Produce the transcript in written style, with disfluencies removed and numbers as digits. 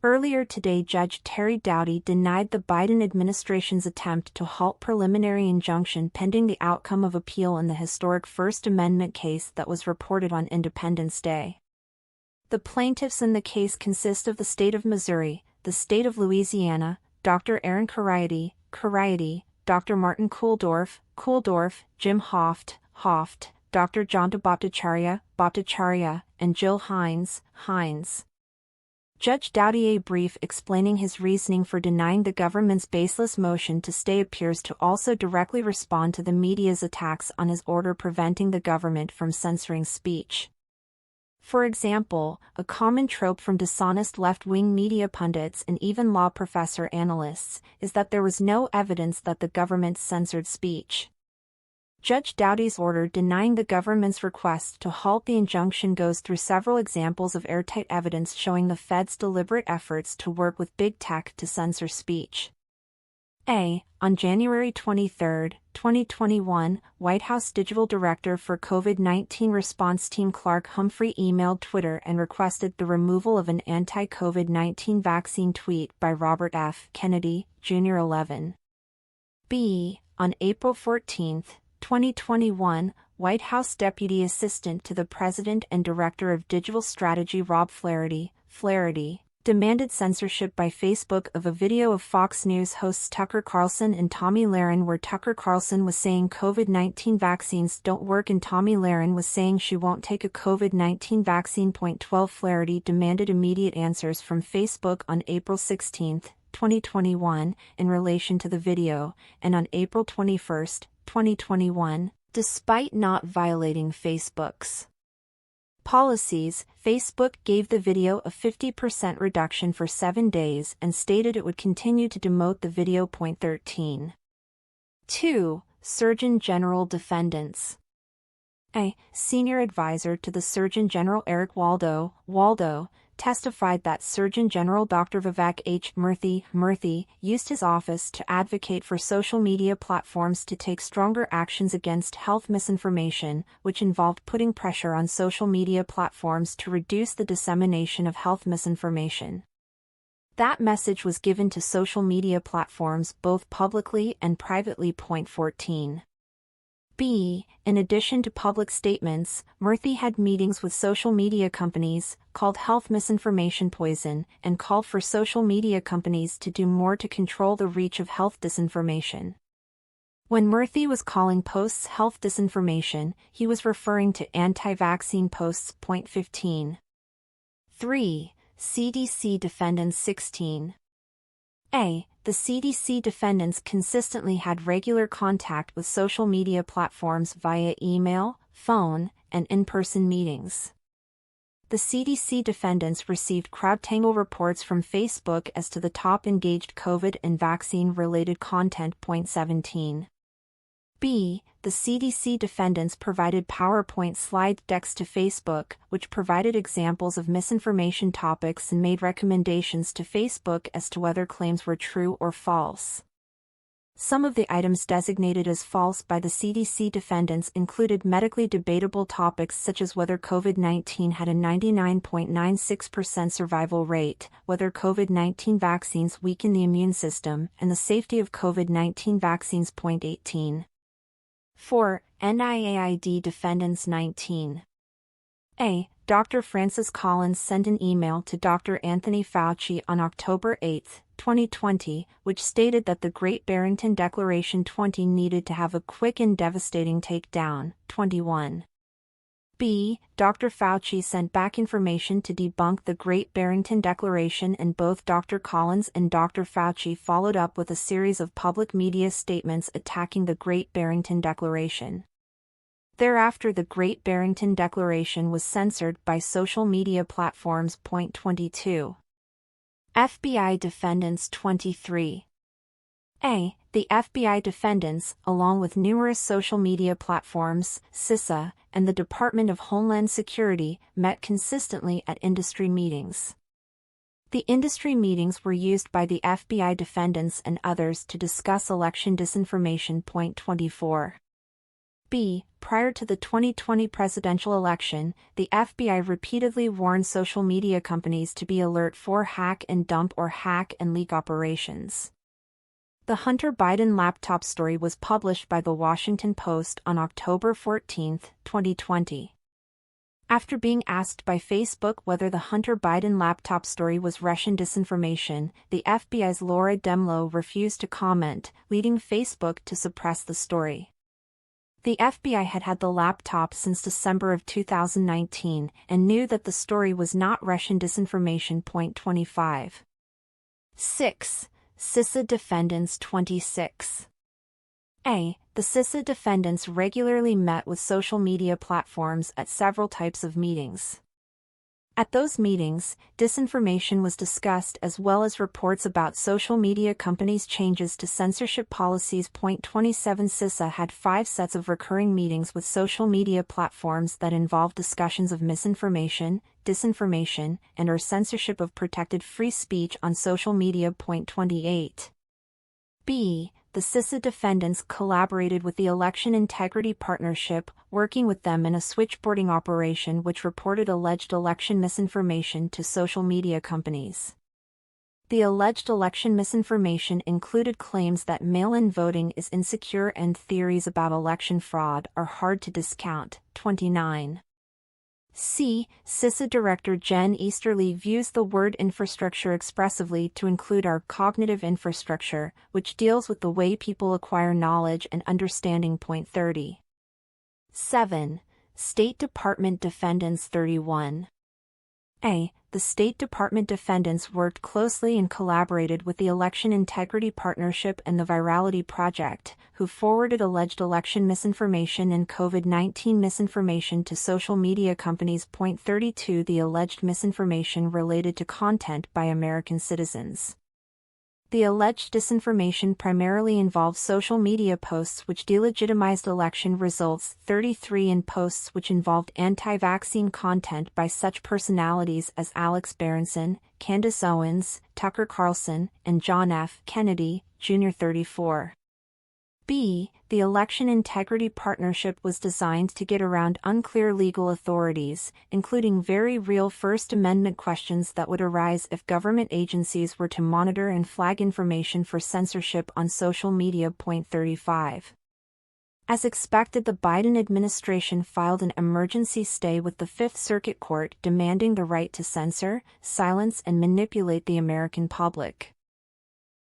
Earlier today, Judge Terry Doughty denied the Biden administration's attempt to halt preliminary injunction pending the outcome of appeal in the historic First Amendment case that was reported on Independence Day. The plaintiffs in the case consist of the state of Missouri, the state of Louisiana, Dr. Aaron Kheriaty, Dr. Martin Kulldorff, Jim Hoft, Dr. John Bhattacharya, and Jill Hines. Judge Doughty, a brief explaining his reasoning for denying the government's baseless motion to stay appears to also directly respond to the media's attacks on his order preventing the government from censoring speech. For example, a common trope from dishonest left-wing media pundits and even law professor analysts is that there was no evidence that the government censored speech. Judge Doughty's order denying the government's request to halt the injunction goes through several examples of airtight evidence showing the Fed's deliberate efforts to work with big tech to censor speech. On January 23, 2021, White House Digital Director for COVID-19 Response Team Clark Humphrey emailed Twitter and requested the removal of an anti-COVID-19 vaccine tweet by Robert F. Kennedy, Jr. 11. On April 14, 2021, White House Deputy Assistant to the President and Director of Digital Strategy Rob Flaherty, demanded censorship by Facebook of a video of Fox News hosts Tucker Carlson and Tomi Lahren where Tucker Carlson was saying COVID-19 vaccines don't work and Tomi Lahren was saying she won't take a COVID-19 vaccine. 12 Flaherty demanded immediate answers from Facebook on April 16, 2021, in relation to the video, and on April 21, 2021, despite not violating Facebook's policies, Facebook gave the video a 50% reduction for 7 days and stated it would continue to demote the video. 13. 2. Surgeon General defendants. A senior advisor to the Surgeon General Eric Waldo, testified that Surgeon General Dr. Vivek H. Murthy used his office to advocate for social media platforms to take stronger actions against health misinformation, which involved putting pressure on social media platforms to reduce the dissemination of health misinformation. That message was given to social media platforms both publicly and privately. 14. In addition to public statements, Murthy had meetings with social media companies, called health misinformation poison, and called for social media companies to do more to control the reach of health disinformation. When Murthy was calling posts health disinformation, he was referring to anti-vaccine posts. 15. 3. CDC defendants. 16. The CDC defendants consistently had regular contact with social media platforms via email, phone, and in-person meetings. The CDC defendants received CrowdTangle reports from Facebook as to the top engaged COVID and vaccine-related content. 17. The CDC defendants provided PowerPoint slide decks to Facebook, which provided examples of misinformation topics and made recommendations to Facebook as to whether claims were true or false. Some of the items designated as false by the CDC defendants included medically debatable topics such as whether COVID-19 had a 99.96% survival rate, whether COVID-19 vaccines weaken the immune system, and the safety of COVID-19 vaccines. 18. 4. NIAID defendants. 19. Dr. Francis Collins sent an email to Dr. Anthony Fauci on October 8, 2020, which stated that the Great Barrington Declaration 20 needed to have a quick and devastating takedown. 21. Dr. Fauci sent back information to debunk the Great Barrington Declaration, and both Dr. Collins and Dr. Fauci followed up with a series of public media statements attacking the Great Barrington Declaration. Thereafter, the Great Barrington Declaration was censored by social media platforms. 22. FBI defendants. 23. The FBI defendants, along with numerous social media platforms, CISA, and the Department of Homeland Security, met consistently at industry meetings. The industry meetings were used by the FBI defendants and others to discuss election disinformation. 24. B. Prior to the 2020 presidential election, the FBI repeatedly warned social media companies to be alert for hack and dump or hack and leak operations. The Hunter Biden laptop story was published by The Washington Post on October 14, 2020. After being asked by Facebook whether the Hunter Biden laptop story was Russian disinformation, the FBI's Laura Demlow refused to comment, leading Facebook to suppress the story. The FBI had had the laptop since December of 2019 and knew that the story was not Russian disinformation. 25. 6. CISA defendants 26. A. The CISA defendants regularly met with social media platforms at several types of meetings. At those meetings, disinformation was discussed as well as reports about social media companies' changes to censorship policies. 27 CISA had 5 sets of recurring meetings with social media platforms that involved discussions of misinformation, disinformation, and/or censorship of protected free speech on social media. 28. B. The CISA defendants collaborated with the Election Integrity Partnership, working with them in a switchboarding operation which reported alleged election misinformation to social media companies. The alleged election misinformation included claims that mail-in voting is insecure and theories about election fraud are hard to discount. 29. C. CISA Director Jen Easterly views the word infrastructure expressively to include our cognitive infrastructure, which deals with the way people acquire knowledge and understanding. 30. 7. State Department defendants 31. A. The State Department defendants worked closely and collaborated with the Election Integrity Partnership and the Virality Project, who forwarded alleged election misinformation and COVID-19 misinformation to social media companies. 32. The alleged misinformation related to content by American citizens. The alleged disinformation primarily involves social media posts which delegitimized election results. 33. And posts which involved anti-vaccine content by such personalities as Alex Berenson, Candace Owens, Tucker Carlson, and John F. Kennedy, Jr. 34. B. The Election Integrity Partnership was designed to get around unclear legal authorities, including very real First Amendment questions that would arise if government agencies were to monitor and flag information for censorship on social media. 35. As expected, the Biden administration filed an emergency stay with the Fifth Circuit Court demanding the right to censor, silence, and manipulate the American public.